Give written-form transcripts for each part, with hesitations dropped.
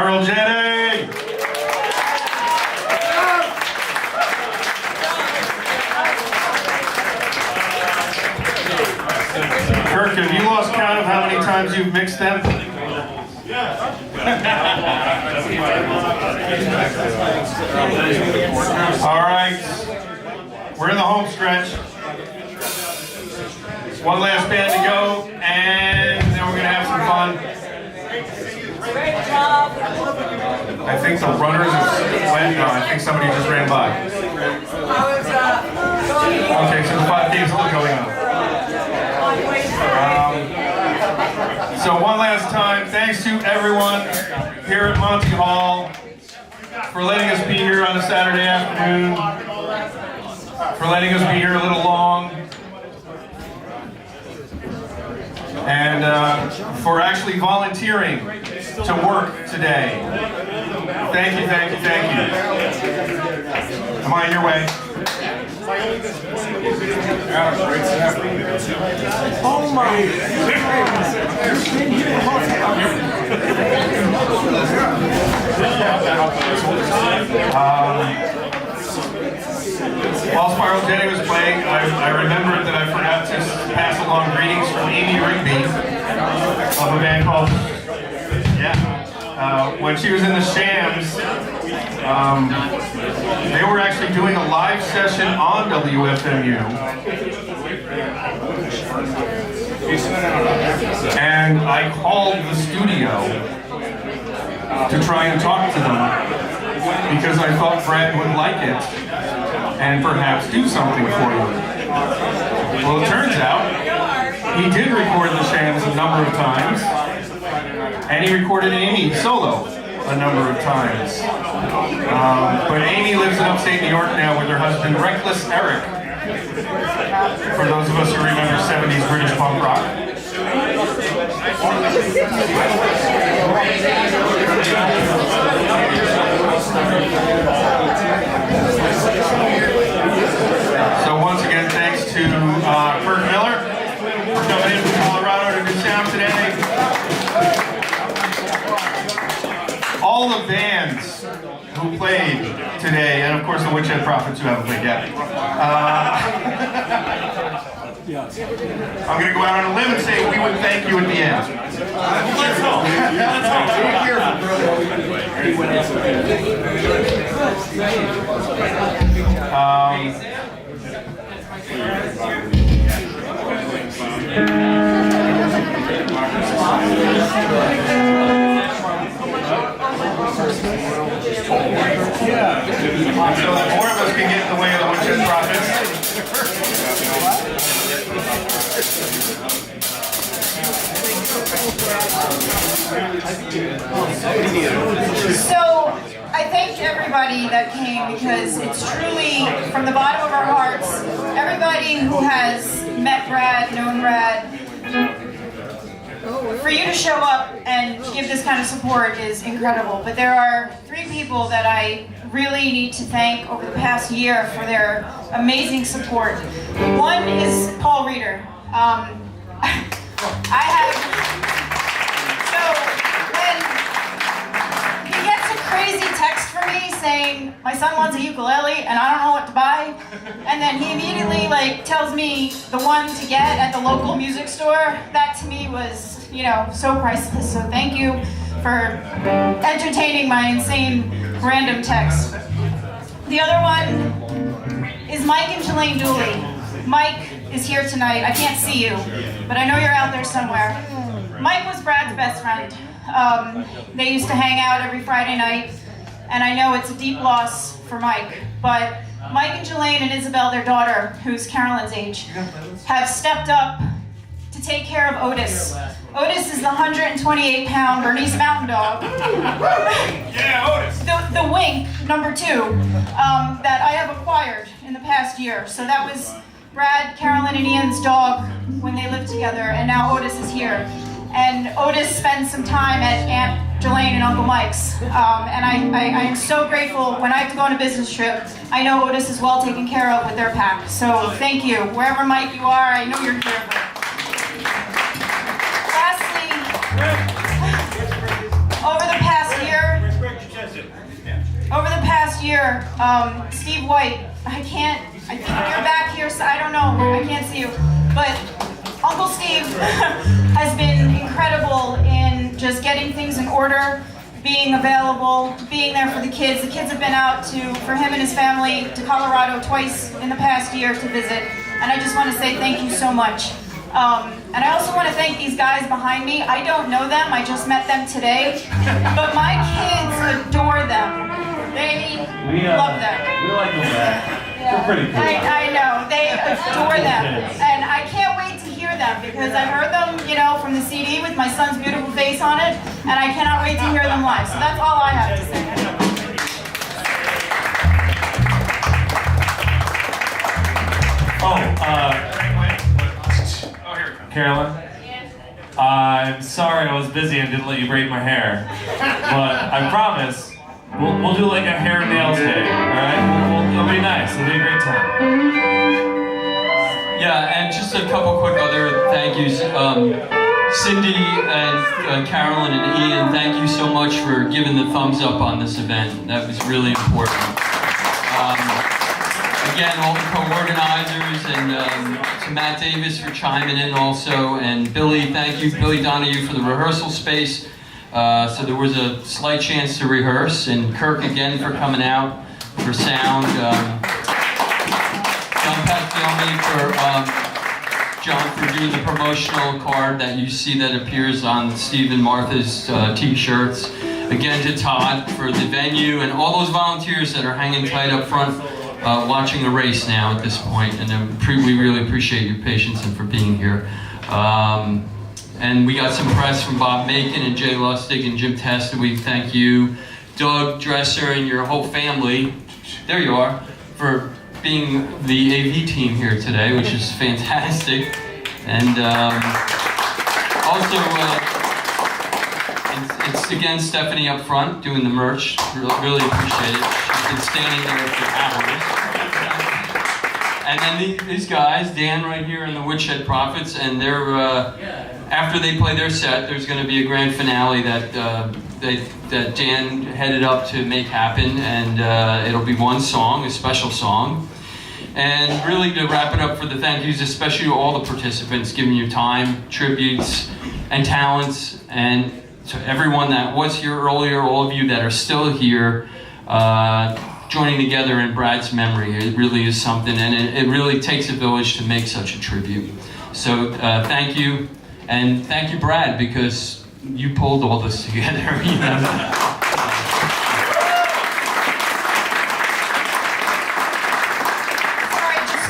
Spiral Jenny! Kirk, have you lost count of how many times you've mixed them? All right, we're in the home stretch. One last band to go, and then we're gonna have some fun. Great job. I think the runners went. No, I think somebody just ran by. Okay, so the 5K is still going on. So one last time, thanks to everyone here at Monty Hall for letting us be here on a Saturday afternoon, for letting us be here a little long, and for actually volunteering to work today. Thank you, thank you, thank you. Am I on your way? Oh my! While Spiral Jenny was playing, I remembered that I forgot to pass along greetings from Amy Rigby of a band called, when she was in the Shams, they were actually doing a live session on WFMU. And I called the studio to try and talk to them because I thought Brad would like it and perhaps do something for you. Well, it turns out he did record the Shams a number of times, and he recorded Amy solo a number of times. But Amy lives in upstate New York now with her husband, Reckless Eric, for those of us who remember 70s British punk rock. So once again, thanks to Kirk Miller for coming in from Colorado to do sound today. All the bands who played today, and of course the Woodshed Prophets who haven't played yet. I'm going to go out on a limb and say we would thank you at the end. Let's go. So that more of us can get in the way of the Woodshed Prophets. So I thank everybody that came because it's truly from the bottom of our hearts. Everybody who has met Brad, known Brad, for you to show up and give this kind of support is incredible. But there are 3 people that I really need to thank over the past year for their amazing support. One is Paul Reeder. When he gets a crazy text from me saying, my son wants a ukulele and I don't know what to buy, and then he immediately tells me the one to get at the local music store, that to me was, so priceless. So thank you for entertaining my insane random text. The other one is Mike and Jelaine Dooley. Mike is here tonight. I can't see you, but I know you're out there somewhere. Mike was Brad's best friend. They used to hang out every Friday night, and I know it's a deep loss for Mike, but Mike and Jelaine and Isabel, their daughter, who's Carolyn's age, have stepped up to take care of Otis. Otis is the 128-pound Bernese Mountain Dog. Yeah, Otis! The Wink, number 2, that I have acquired in the past year. So that was Brad, Carolyn, and Ian's dog when they lived together, and now Otis is here. And Otis spends some time at Aunt Jelaine and Uncle Mike's. And I am so grateful. When I have to go on a business trip, I know Otis is well taken care of with their pack. So thank you. Wherever Mike you are, I know you're here. Lastly, over the past year, year, Steve White, I think you're back here, so I don't know, I can't see you, but Uncle Steve has been incredible in just getting things in order, being available, being there for the kids. The kids have been out for him and his family, to Colorado twice in the past year to visit, and I just want to say thank you so much. And I also want to thank these guys behind me. I don't know them, I just met them today, but my kids adore them. They love them. We like them back. They're pretty cool. I know, they adore them. And I can't wait to hear them because I've heard them, from the CD with my son's beautiful face on it, and I cannot wait to hear them live. So that's all I have to say. Carolyn, I'm sorry I was busy and didn't let you braid my hair, but I promise we'll do like a hair and nails day, alright? It'll be nice, it'll be a great time. Yeah, and just a couple quick other thank yous. Cindy and Carolyn and Ian, thank you so much for giving the thumbs up on this event. That was really important. Again, all the co-organizers, and to Matt Davis for chiming in also, and Billy, thank you, Billy Donahue, for the rehearsal space. So there was a slight chance to rehearse, and Kirk again for coming out for sound. John for doing the promotional card that you see that appears on Steve and Martha's t-shirts. Again to Todd for the venue, and all those volunteers that are hanging tight up front watching the race now at this point, and we really appreciate your patience and for being here. And we got some press from Bob Macon and Jay Lustig and Jim Testa. We thank you, Doug Dresser and your whole family, there you are, for being the AV team here today, which is fantastic. And also, it's again Stephanie up front doing the merch. Really appreciate it. She's been standing there for hours. And then these guys, Dan right here and the Woodshed Prophets, and they're after they play their set, there's going to be a grand finale that that Dan headed up to make happen, and it'll be one song, a special song. And really to wrap it up for the thank yous, especially to all the participants giving you time, tributes, and talents, and to everyone that was here earlier, all of you that are still here, joining together in Brad's memory. It really is something, and it really takes a village to make such a tribute. So thank you, and thank you, Brad, because you pulled all this together.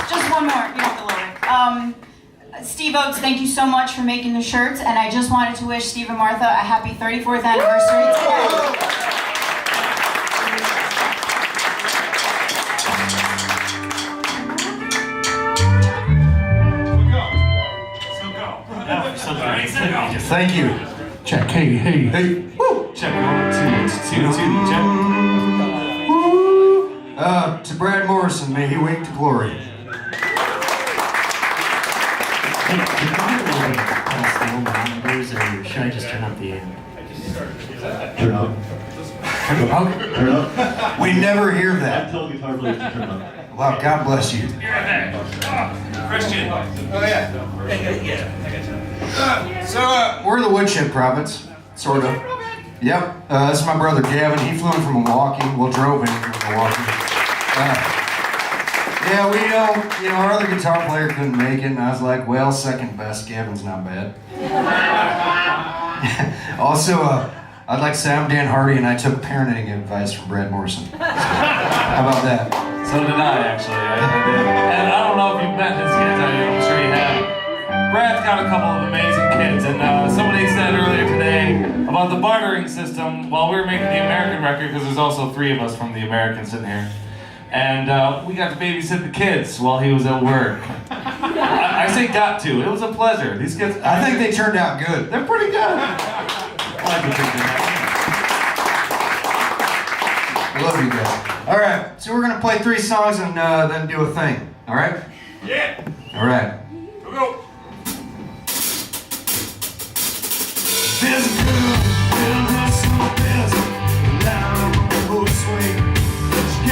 Just one more, you don't have to lower it. Steve Oates, thank you so much for making the shirts, and I just wanted to wish Steve and Martha a happy 34th anniversary today. Thank you. Check. Hey. Woo. Check 1, 2, 2, 2, check. Woo. To Brad Morrison, may he wake to glory. Hey, can you past the monitors, or should I just turn up the Turn up. Turn up. We never hear I that. told guitar players to turn up. Wow, God bless you. Christian. Oh yeah. So We're the Woodshed Prophets, sort of. Yep. This is my brother Gavin. He flew in from Milwaukee. Well, drove in from Milwaukee. Yeah, we our other guitar player couldn't make it, and I was like, well, second best. Gavin's not bad. Also, I'd like to say I'm Dan Hardy, and I took parenting advice from Brad Morrison. How about that? So did I, actually. I did. And I don't know if you've met his kids. I'm sure you have. Brad's got a couple of amazing kids, and somebody said earlier today about the bartering system while we were making the American record, because there's also 3 of us from the American sitting here. And we got to babysit the kids while he was at work. I say got to. It was a pleasure. These kids... I think they turned out good. They're pretty good. I like to think that. I love you guys. All right, so we're gonna play 3 songs and then do a thing. All right? Yeah. All right. Go. There's a girl in this desert, down on the road swing. She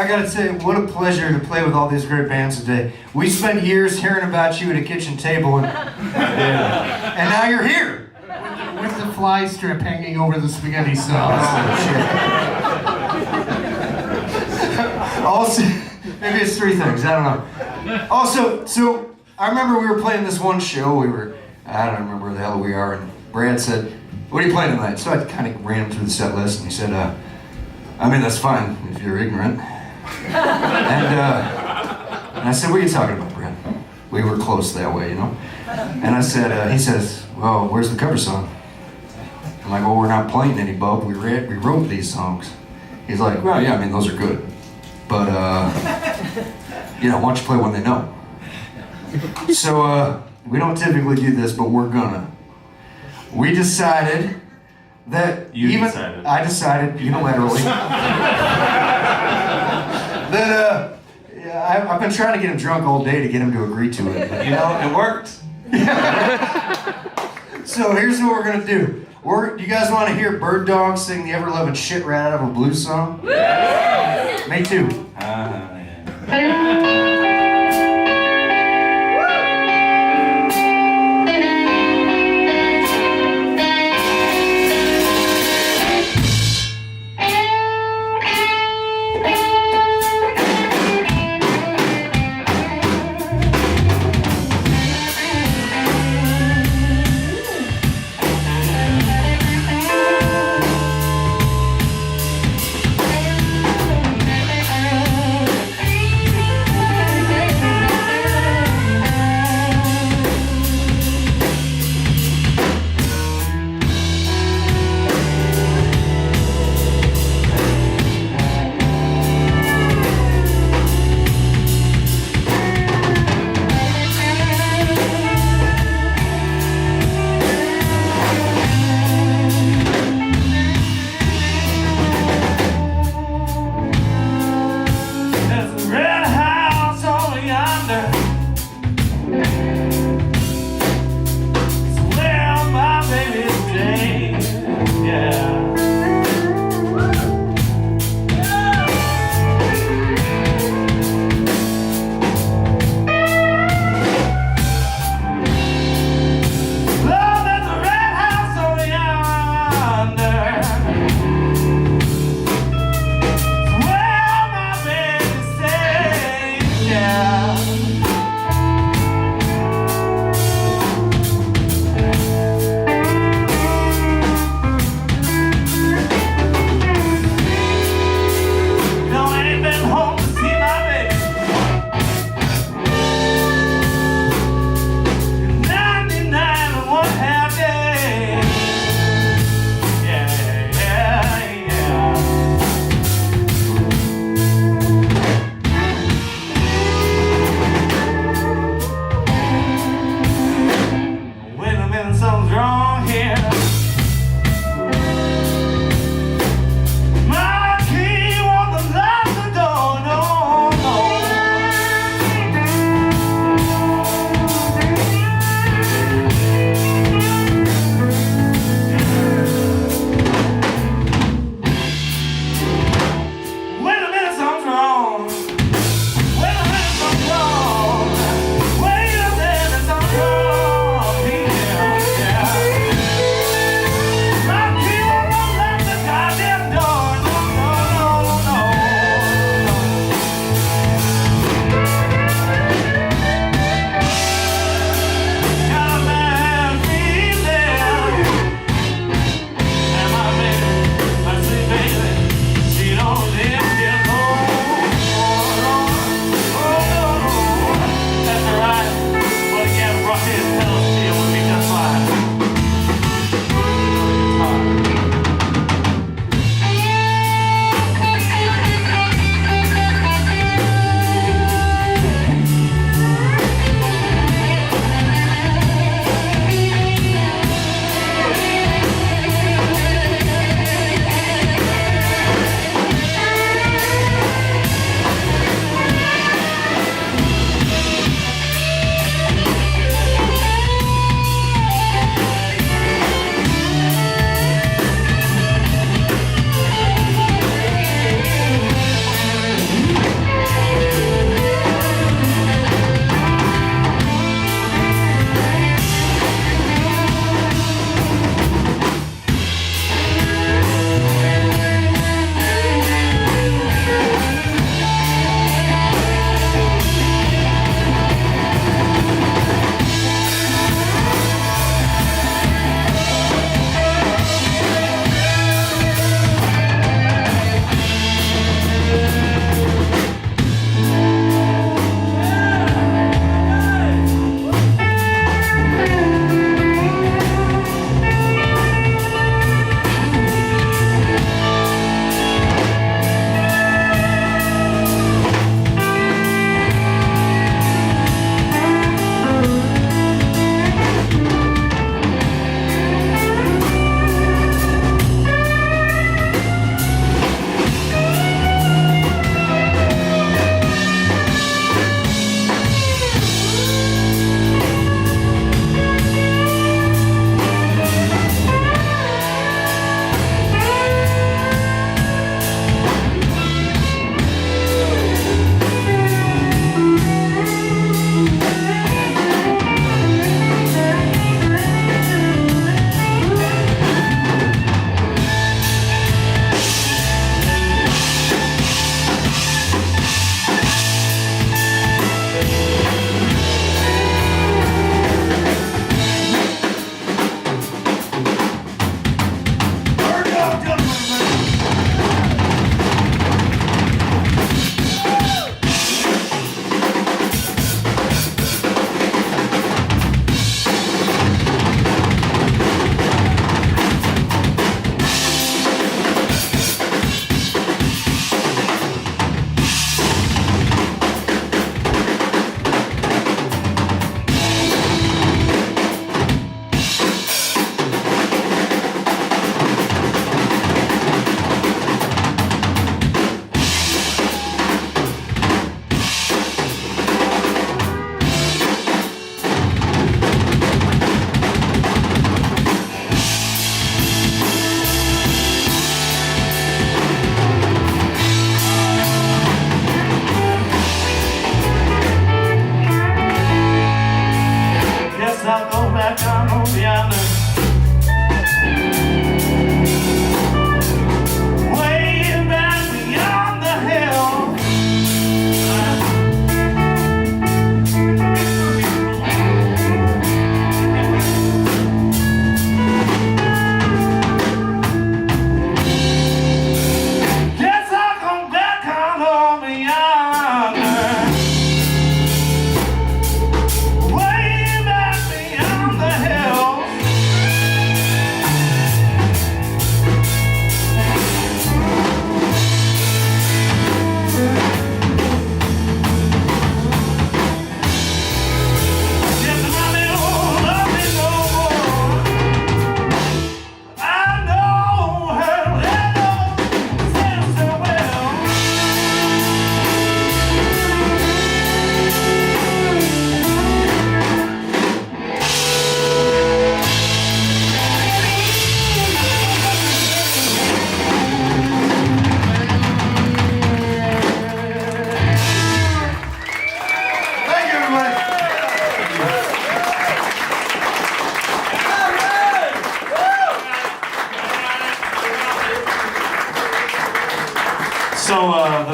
I gotta say, what a pleasure to play with all these great bands today. We spent years hearing about you at a kitchen table, and now you're here. With the fly strip hanging over the spaghetti sauce. Also, maybe it's three things, I don't know. Also, so I remember we were playing this one show, I don't remember where the hell we are, and Brad said, "What are you playing tonight?" So I kind of ran him through the set list, and he said, I mean, that's fine if you're ignorant. And I said, "What are you talking about, Brad?" We were close that way, you know? And I said, he says, "Well, where's the cover song?" I'm like, "Well, we're not playing any, bub. We wrote these songs." He's like, "Well, yeah, I mean, those are good. But, you know, why don't you play one they know?" So, we don't typically do this, but we're gonna. We decided that I decided unilaterally that yeah, I've been trying to get him drunk all day to get him to agree to it. But, You know, it worked. so here's what we're gonna do. You guys want to hear Bird Dog sing the ever-loving shit right out of a blues song? Me too.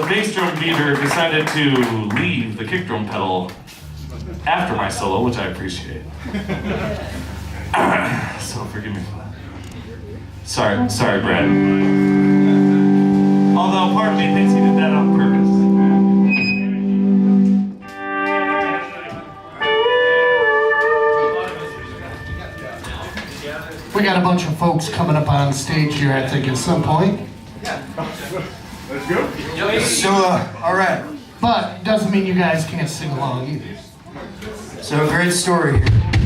bass drum beater decided to leave the kick drum pedal after my solo, which I appreciate. So forgive me for that. Sorry, Brad. Although part of me thinks he did that on purpose. We got a bunch of folks coming up on stage here, I think, at some point. So, all right. But it doesn't mean you guys can't sing along either. So, great story here.